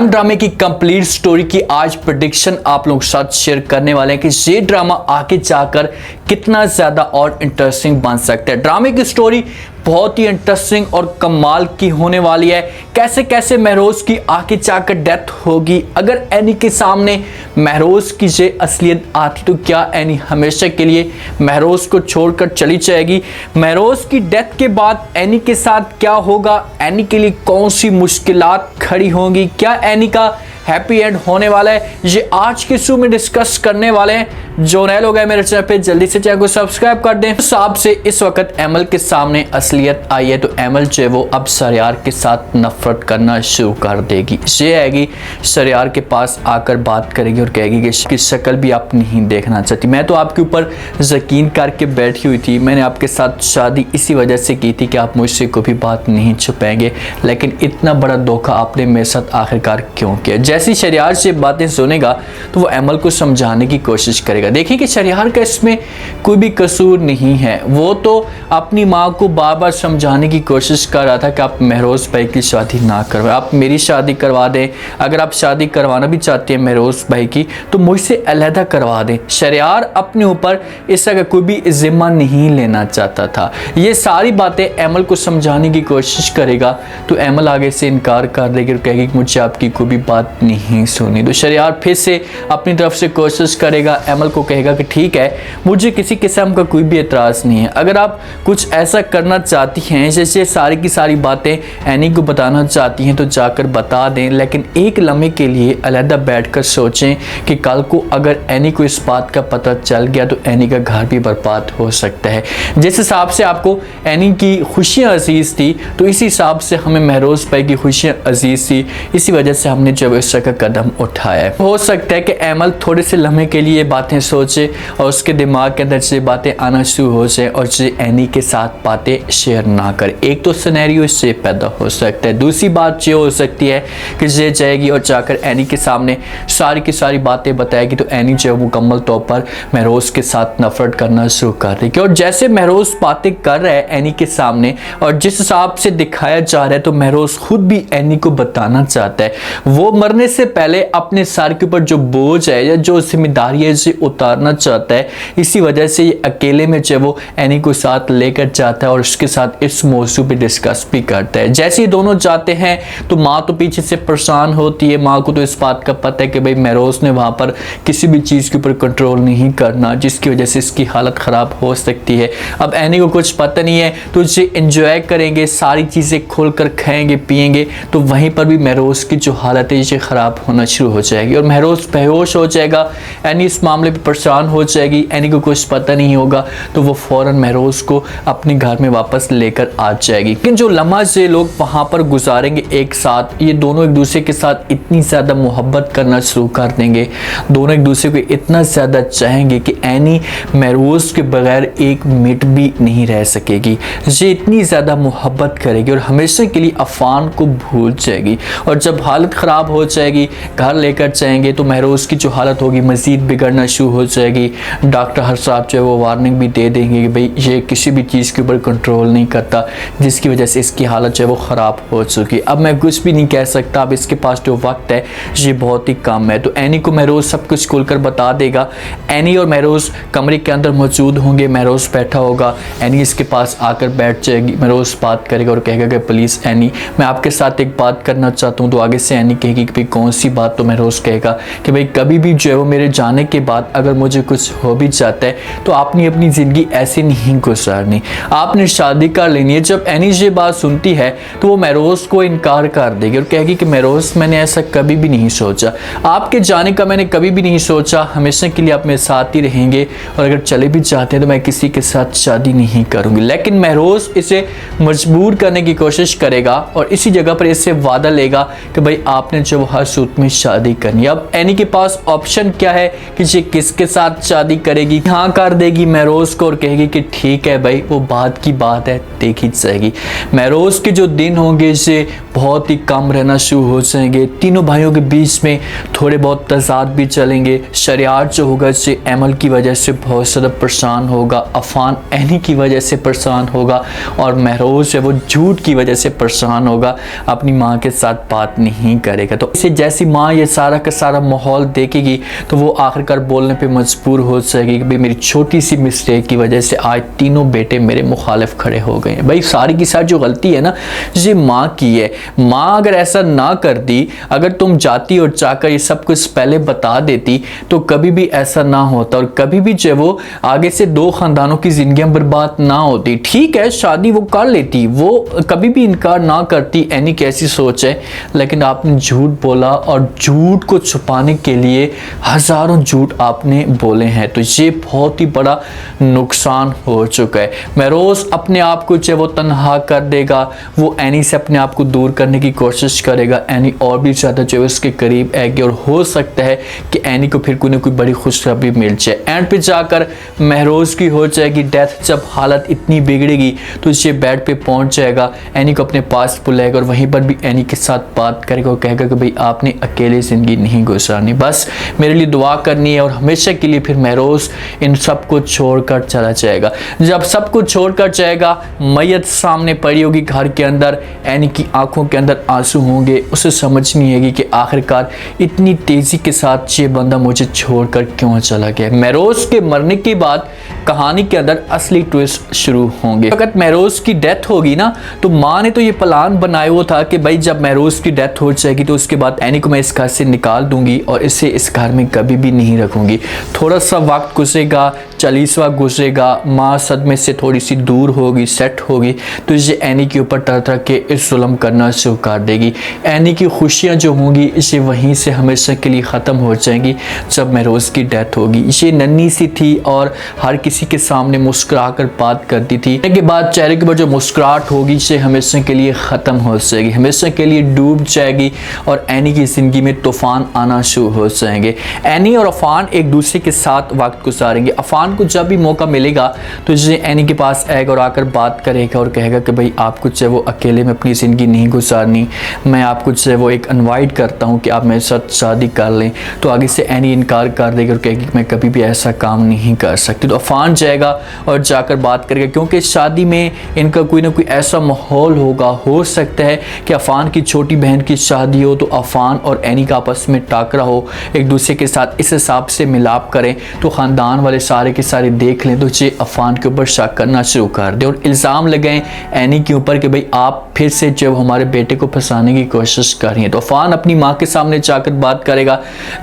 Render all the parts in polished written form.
ड्रामे की complete story की आज प्रेडिक्शन आप लोगों के साथ शेयर करने वाले हैं कि ये ड्रामा आगे जाकर कितना ज्यादा और इंटरेस्टिंग बन सकता है। ड्रामे की स्टोरी बहुत ही इंटरेस्टिंग और कमाल की होने वाली है। कैसे कैसे महरोज की आगे जाकर डेथ होगी, अगर एनी के सामने महरोज की ये असलियत आती तो क्या एनी हमेशा के लिए महरोज को छोड़कर चली जाएगी। महरोज की डेथ के बाद एनी के साथ क्या होगा, एनी के लिए कौन सी मुश्किलात खड़ी होंगी, क्या एनी का हैप्पी एंड होने वाला है, ये आज के शो में डिस्कस करने वाले हैं। जो नए लोग हैं मेरे चैनल पे जल्दी से चैनल को सब्सक्राइब कर दें। हिसाब से इस वक्त एमएल के सामने असलियत आई है तो एमएल जो है वो अब सरयार के साथ नफरत करना शुरू कर देगी। ये आएगी सरयार के पास आकर बात करेगी और कहेगी कि इसकी शक्ल भी आप नहीं देखना चाहती, मैं तो आपके ऊपर यकीन करके बैठी हुई थी, मैंने आपके साथ शादी इसी वजह से की थी कि आप मुझसे कोई भी बात नहीं छुपाएंगे, लेकिन इतना बड़ा धोखा आपने मेरे साथ आखिरकार क्यों किया। जैसी शरियार से बातें सुनेगा तो वो एमल को समझाने की कोशिश करेगा। देखिए कि शरियार का इसमें कोई भी कसूर नहीं है, वो तो अपनी माँ को बार बार समझाने की कोशिश कर रहा था कि आप महरोज भाई की शादी ना करवाएं, आप मेरी शादी करवा दें, अगर आप शादी करवाना भी चाहते हैं महरोज भाई की तो मुझसे अलहदा करवा दें। शरियार अपने ऊपर इसका कोई भी जिम्मा नहीं लेना चाहता था। ये सारी बातें एमल को समझाने की कोशिश करेगा तो एमल आगे से इनकार कर देगी और कहेगी कि मुझे आपकी कोई भी बात नहीं सुनी। तो शरियार फिर से अपनी तरफ से कोशिश करेगा, एमल को कहेगा कि ठीक है, मुझे किसी किस्म का कोई भी एतराज़ नहीं है, अगर आप कुछ ऐसा करना चाहती हैं जैसे सारी की सारी बातें एनी को बताना चाहती हैं तो जाकर बता दें, लेकिन एक लम्हे के लिए अलहदा बैठकर सोचें कि कल को अगर एनी को इस बात का पता चल गया तो एनी का घर भी बर्बाद हो सकता है। जिस हिसाब से आपको एनी की खुशियाँ अजीज़ थी तो इसी हिसाब से हमें महरोज भाई की खुशियाँ अजीज़ थी, इसी वजह से हमने जब इस का कदम उठाया है। हो सकता है कि एमल थोड़े से लम्हे के लिए बातें सोचे और उसके दिमाग के अंदर से बातें आना शुरू हो जाए और जो एनी के साथ बातें शेयर ना करे। एक तो सिनेरियो इससे पैदा हो सकता है, दूसरी बात ये हो सकती है कि ये जाएगी और जाकर एनी के सामने सारी की सारी बातें बताएगी तो एनी जो है मुकम्मल तौर पर महरोज के साथ नफरत करना शुरू कर देगी। और जैसे महरोज बातें कर रहा है एनी के सामने और जिस हिसाब से दिखाया जा रहा है तो महरोज खुद भी एनी को बताना चाहता है, वो मरने से पहले अपने सर के ऊपर जो बोझ है या जो जिम्मेदारी है उसे उतारना चाहता है। इसी वजह से ये अकेले में जो वो एनी को साथ लेकर जाता है और उसके साथ इस मौजू पे डिस्कस भी करता है। जैसे ही दोनों जाते हैं तो माँ तो पीछे से परेशान होती है, माँ को तो इस बात का पता है कि भाई महरोज ने वहाँ पर किसी भी चीज़ के ऊपर कंट्रोल नहीं करना, जिसकी वजह से इसकी हालत ख़राब हो सकती है। अब एनी को कुछ पता नहीं है तो इसे इंजॉय करेंगे, सारी चीज़ें खोल कर खाएंगे पिएंगे तो वहीं पर भी महरोज की जो हालत है ये ख़राब होना शुरू हो जाएगी और महरोज बेहोश हो जाएगा। एनी इस मामले पे परेशान हो जाएगी, एनी को कुछ पता नहीं होगा तो वो फौरन महरोज को अपने घर में वापस लेकर आ जाएगी। लेकिन जो लम्हा ये लोग वहाँ पर गुजारेंगे एक साथ, ये दोनों एक दूसरे के साथ इतनी ज़्यादा मोहब्बत करना शुरू कर देंगे, दोनों एक दूसरे को इतना ज़्यादा चाहेंगे कि एनी महरोज के बगैर एक मिनट भी नहीं रह सकेगी। ये इतनी ज़्यादा मोहब्बत करेगी और हमेशा के लिए अफान को भूल जाएगी और जब हालत ख़राब हो जाएगी घर लेकर जाएंगे तो महरोज की जो हालत होगी मज़ीद बिगड़ना शुरू हो जाएगी। डॉक्टर हर साहब जो है वो वार्निंग भी दे देंगे कि भाई ये किसी भी चीज़ के ऊपर कंट्रोल नहीं करता, जिसकी वजह से इसकी हालत जो है वो ख़राब हो चुकी। अब मैं कुछ भी नहीं कह सकता, अब इसके पास जो वक्त है ये बहुत ही कम है। तो एनी को महरोज सब कुछ खोलकर बता देगा। एनी और महरोज कमरे के अंदर मौजूद होंगे, महरोज बैठा होगा, एनी इसके पास आकर बैठ जाएगी, महरोज बात करेगा और कहेगा कि प्लीज़ एनी मैं आपके साथ एक बात करना चाहता हूँ। तो आगे से एनी कहेगी कि भाई कौन सी बात, तो महरोज कहेगा कि भाई कभी भी जो है वो मेरे जाने के बाद अगर मुझे कुछ हो भी जाता है तो आपने अपनी ज़िंदगी ऐसे नहीं गुजारनी, आपने शादी कर लेनी है। जब एनी ये बात सुनती है तो वो महरोज को इनकार कर देगी और कहेगी कि महरोज मैंने ऐसा कभी भी नहीं सोचा, आपके जाने का मैंने कभी भी नहीं सोचा, हमेशा के लिए आप मेरे साथ ही रहेंगे और अगर चले भी जाते हैं तो मैं किसी के साथ शादी नहीं करूँगी। लेकिन महरोज इसे मजबूर करने की कोशिश करेगा और इसी जगह पर इससे वादा लेगा कि भाई आपने जो हर सूरत में शादी करनी है। अब एनी के पास ऑप्शन क्या है कि ये किसके साथ शादी करेगी, हाँ कर देगी महरोज को और कहेगी कि ठीक है भाई वो बात की बात है देखी जाएगी। महरोज के जो दिन होंगे ये बहुत ही कम रहना शुरू हो जाएंगे, तीनों भाइयों के बीच में थोड़े बहुत तजाद भी चलेंगे। शरियार जो होगा इससे एमल की वजह से बहुत ज़्यादा परेशान होगा, अफान एनी की वजह से परेशान होगा और महरोज है वो झूठ की वजह से परेशान होगा, अपनी माँ के साथ बात नहीं करेगा। तो इस से जैसी माँ ये सारा का सारा माहौल देखेगी तो वो आखिरकार बोलने पे मजबूर हो जाएगी कि भाई मेरी छोटी सी मिस्टेक की वजह से आज तीनों बेटे मेरे मुखालिफ खड़े हो गए हैं। भाई सारी की सारी जो गलती है ना ये माँ की है। माँ अगर ऐसा ना करती, अगर तुम जाती और चाहकर ये सब कुछ पहले बता देती तो कभी भी ऐसा ना होता और कभी भी जो वो आगे से दो खानदानों की जिंदगियां बर्बाद ना होती। ठीक है शादी वो कर लेती, वो कभी भी इनकार ना करती, एनी कैसी सोच है, लेकिन आपने झूठ बोला और झूठ को छुपाने के लिए हजारों झूठ आपने बोले हैं, तो ये बहुत ही बड़ा नुकसान हो चुका है। महरोज अपने आप को चाहे वो तन्हा कर देगा, वो एनी से अपने आप को दूर करने की कोशिश करेगा, एनी और भी ज़्यादा जो है उसके करीब आएगी और हो सकता है कि एनी को फिर कोई ना कोई बड़ी खुशखबरी मिल जाए। एंड पे जाकर महरोज की हो जाएगी डेथ। जब हालत इतनी बिगड़ेगी तो ये बेड पे पहुंच जाएगा, एनी को अपने पास बुलाएगा और वहीं पर भी एनी के साथ बात करेगा और कहेगा कि भाई आपने अकेले ज़िंदगी नहीं गुजारनी, बस मेरे लिए दुआ करनी है और हमेशा के लिए। फिर महरोज इन सब को छोड़कर चला जाएगा। जब सब कुछ छोड़कर जाएगा, मैयत सामने पड़ी होगी घर के अंदर, एनी की आंखों के अंदर आंसू होंगे, उसे समझ नहीं आएगी कि आखिरकार इतनी तेजी के साथ ये बंदा मुझे छोड़कर क्यों चला गया। महरोज के मरने के बाद कहानी के अंदर असली ट्विस्ट शुरू होंगे। वक्त महरोज की डेथ होगी ना तो माँ ने तो ये प्लान बनाया हुआ था कि भाई जब महरोज की डेथ हो जाएगी तो उसके बाद एनी को मैं इस घर से निकाल दूंगी और इसे इस घर में कभी भी नहीं रखूंगी। थोड़ा सा वक्त गुजरेगा, 40वां गुजरेगा, माँ सदमे से थोड़ी सी दूर होगी, सेट होगी, तो ये एनी के ऊपर तरह तरह के इस जुल्म करना शुरू कर देगी। एनी की खुशियाँ जो होंगी इसे वहीं से हमेशा के लिए ख़त्म हो जाएंगी जब महरोज की डेथ होगी। ये नन्ही सी थी और हर किसी के सामने मुस्कुरा कर बात करती थी, के बाद चेहरे के ऊपर जो मुस्कुराहट होगी ये हमेशा के लिए ख़त्म हो जाएगी, हमेशा के लिए डूब जाएगी और एनी की ज़िंदगी में तूफान आना शुरू हो जाएंगे। एनी और अफान एक दूसरे के साथ वक्त गुजारेंगे। अफान को जब भी मौका मिलेगा तो ये एनी के पास आएगा और आकर बात करेगा और कहेगा कि भाई आपको जो है वो अकेले में अपनी ज़िंदगी नहीं गुजारनी, मैं आपको जो है वो एक इनवाइट करता हूँ कि आप मेरे साथ शादी कर लें। तो आगे से एनी इनकार कर देगी और कहेगी कि मैं कभी भी ऐसा काम नहीं कर सकती। तो अफान जाएगा और जाकर बात करेगा, क्योंकि शादी में इनका कोई ना कोई ऐसा माहौल होगा, हो सकता है कि अफान की छोटी बहन की शादी हो तो अफान और एनी का आपस में टाकरा हो, एक दूसरे के साथ इस हिसाब से मिलाप करें तो ख़ानदान वाले सारे के सारे देख लें तो ये अफान के ऊपर शक करना शुरू कर दे और इल्ज़ाम लगाएं एनी के ऊपर कि भाई आप फिर से जब हमारे बेटे को फंसाने की कोशिश कर रही हैं। तो अफान अपनी माँ के सामने जाकर बात करेगा,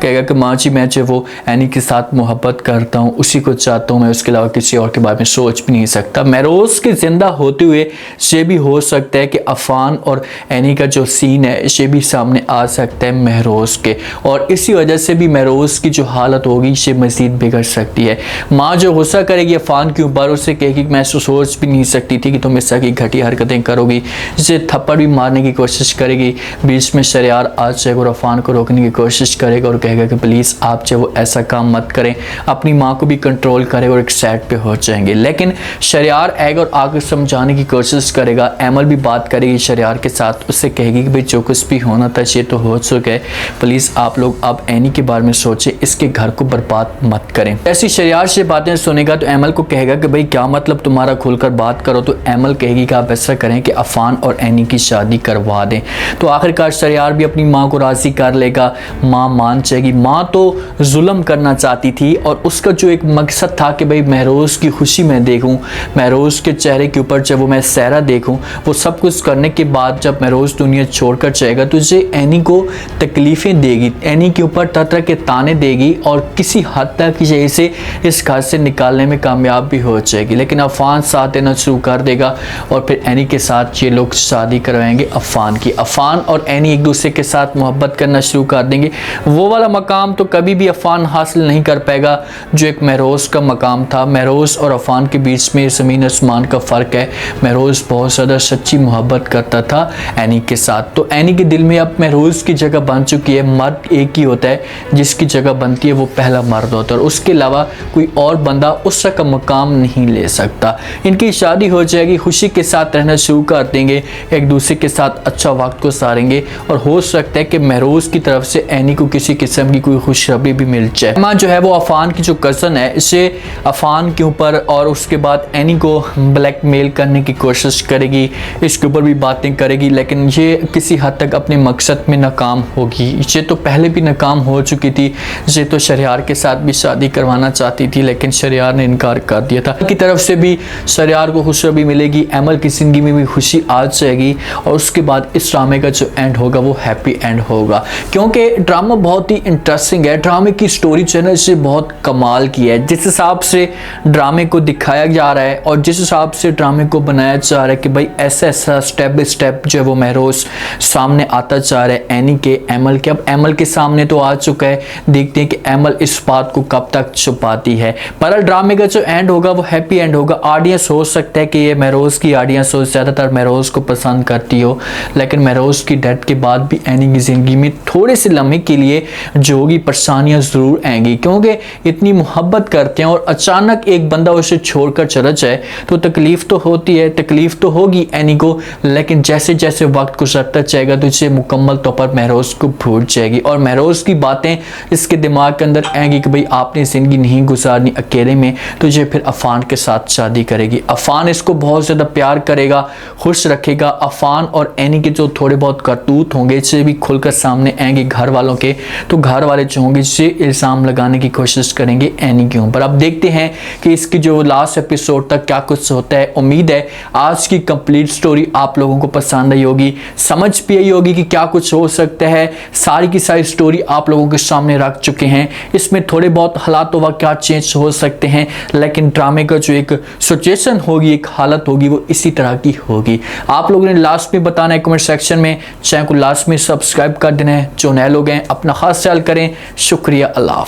कहेगा कि माँ जी मैं जो वो एनी के साथ मोहब्बत करता हूँ, उसी को चाहता हूँ, मैं उसके अलावा किसी और के बारे में सोच भी नहीं सकता। महरोज के ज़िंदा होते हुए ये भी हो सकता है कि अफान और एनी का जो सीन है ये भी सामने आ सकता है महरोज के, और इसी वजह से भी महरोज की जो हालत होगी ये मज़ीद बिगड़ सकती है। माँ जो गुस्सा करेगी अफान के ऊपर, उससे कहेगी मैं सोच भी नहीं सकती थी कि तुम इस तरह की घटिया हरकतें करोगी, जिसे थप्पड़ भी मारने की कोशिश करेगी। बीच में शरियार आ जाएगा और अफान को रोकने की कोशिश करेगा और कहेगा कि प्लीज़ आप जो वो ऐसा काम मत करें, अपनी माँ को भी कंट्रोल करेगा और एक साइड पे हो जाएंगे। लेकिन शरियार आएगा और आगे समझाने की कोशिश करेगा, एमल भी बात करेगी शरियार के साथ, उससे कहेगी कि भाई जो कुछ भी होना था ये तो हो चुका है, प्लीज़ आप लोग अब एनी के बारे में सोचें, इसके घर को बर्बाद मत करें। ऐसी शरियार से बातें सुनेगा तो एमल को कहेगा कि भाई क्या मतलब तुम्हारा खुलकर बात करो, तो एमल कहेगी कि आप ऐसा करें कि अफान और एनी की शादी करवा दें। तो आखिरकार शरियार भी अपनी माँ को राज़ी कर लेगा, माँ मान जाएगी। माँ तो जुल्म करना चाहती थी और उसका जो एक मकसद था कि भाई महरोज की खुशी मैं देखूं, महरोज के चेहरे के ऊपर जब वो मैं सहरा देखूं, वो सब कुछ करने के बाद जब महरोज दुनिया छोड़कर जाएगा तो ये एनी को तकलीफ़ें देगी, एनी के ऊपर तरह तरह के ताने देगी और किसी हद तक इसे इस घर से निकालने में कामयाब भी हो जाएगी। लेकिन अफान साथ देना शुरू कर देगा और फिर एनी के साथ ये लोग शादी करवाएंगे अफान की। अफान और एनी एक दूसरे के साथ मोहब्बत करना शुरू कर देंगे। वो वाला मकाम तो कभी भी अफान हासिल नहीं कर पाएगा जो एक महरोज का मकाम था। महरोज और अफान के बीच में ज़मीन आसमान का फ़र्क है। महरोज बहुत ज़्यादा सच्ची मोहब्बत करता था एनी के साथ, तो एनी के दिल में अब महरोज की जगह बन चुकी है। मर्द एक ही होता है, जिसकी जगह बनती है वो पहला मर्द होता है और उसके अलावा कोई और बंदा उस का मकाम नहीं ले सकता। इनकी शादी हो जाएगी, खुशी के साथ रहना शुरू कर देंगे, एक दूसरे के साथ अच्छा वक्त गुजारेंगे और हो सकता है कि महरोज की तरफ से एनी को किसी किस्म की कोई खुशखबरी भी मिल जाए। माँ जो है वो अफान की जो कज़न है इसे अफान के ऊपर और उसके बाद एनी को ब्लैकमेल करने की कोशिश करेगी, इसके ऊपर भी बातें करेगी, लेकिन ये किसी हद तक अपने मकसद में नाकाम होगी। ये तो पहले भी नाकाम हो चुकी थी। ये तो शहरयार के साथ भी शादी करवाना चाहती थी, लेकिन शहरयार ने इनकार कर दिया था। की तरफ से भी शहरयार को खुशखबरी मिलेगी, एमल की जिंदगी में भी खुशी आ जाएगी और उसके बाद इस ड्रामे का जो एंड होगा वो हैप्पी एंड होगा, क्योंकि ड्रामा बहुत ही इंटरेस्टिंग है। ड्रामे की स्टोरी चैनल से बहुत कमाल की है। जिस हिसाब से ड्रामे को दिखाया जा रहा है और जिस हिसाब से ड्रामे को बनाया जा रहा है कि भाई ऐसा ऐसा स्टेप बाय स्टेप जो है वो महरोज सामने आता जा रहा है एनी के, एमल के। अब एमल के सामने तो आ चुका है, देखते हैं कि एमल इस बात को कब तक छुपाती है। पर ड्रामे का जो एंड होगा वो हैप्पी एंड होगा। ऑडियंस हो सकता है कि ये महरोज की ऑडियंस हो, ज़्यादातर महरोज को पसंद करती हो, लेकिन महरोज की डेथ के बाद भी एनी की ज़िंदगी में थोड़े से लम्हे के लिए जो होगी परेशानियां ज़रूर आएंगी, क्योंकि इतनी मोहब्बत करते हैं और अचानक एक बंदा उसे छोड़कर चला जाए तो तकलीफ़ तो होती है, तकलीफ़ तो होगी एनी को, लेकिन जैसे जैसे वक्त गुजरता जाएगा तो इसे मुकम्मल तौर पर महरोज को भूल जाएगी और महरोज की बातें इसके दिमाग के अंदर आएंगी कि भाई आपने ज़िंदगी नहीं गुजारनी अकेले में, तो ये फिर अफान के साथ शादी करेगी। अफान इसको बहुत ज़्यादा प्यार करेगा, खुश रखेगा। अफान और एनी के जो थोड़े बहुत करतूत होंगे इससे भी खुलकर सामने आएंगे घर वालों के, तो घर वाले जो होंगे इससे इल्ज़ाम लगाने की कोशिश करेंगे एनी के ऊपर। अब देखते हैं कि इसकी जो लास्ट एपिसोड तक क्या कुछ होता है। उम्मीद है आज की कंप्लीट स्टोरी आप लोगों को पसंद आई होगी, समझ भी आई होगी कि क्या कुछ हो सकता है। सारी की सारी स्टोरी आप लोगों के सामने रख चुके हैं। इसमें थोड़े बहुत हालात व क्या चेंज हो सकते हैं, लेकिन ड्रामे का जो एक सिचुएशन होगी, एक हालत होगी, वो इसी तरह की होगी। आप लोगों ने लास्ट में बताना है कमेंट सेक्शन में। चैनल को लास्ट में सब्सक्राइब कर देना है। जो नए लोग हैं अपना खास ख्याल करें। शुक्रिया। अल्लाह।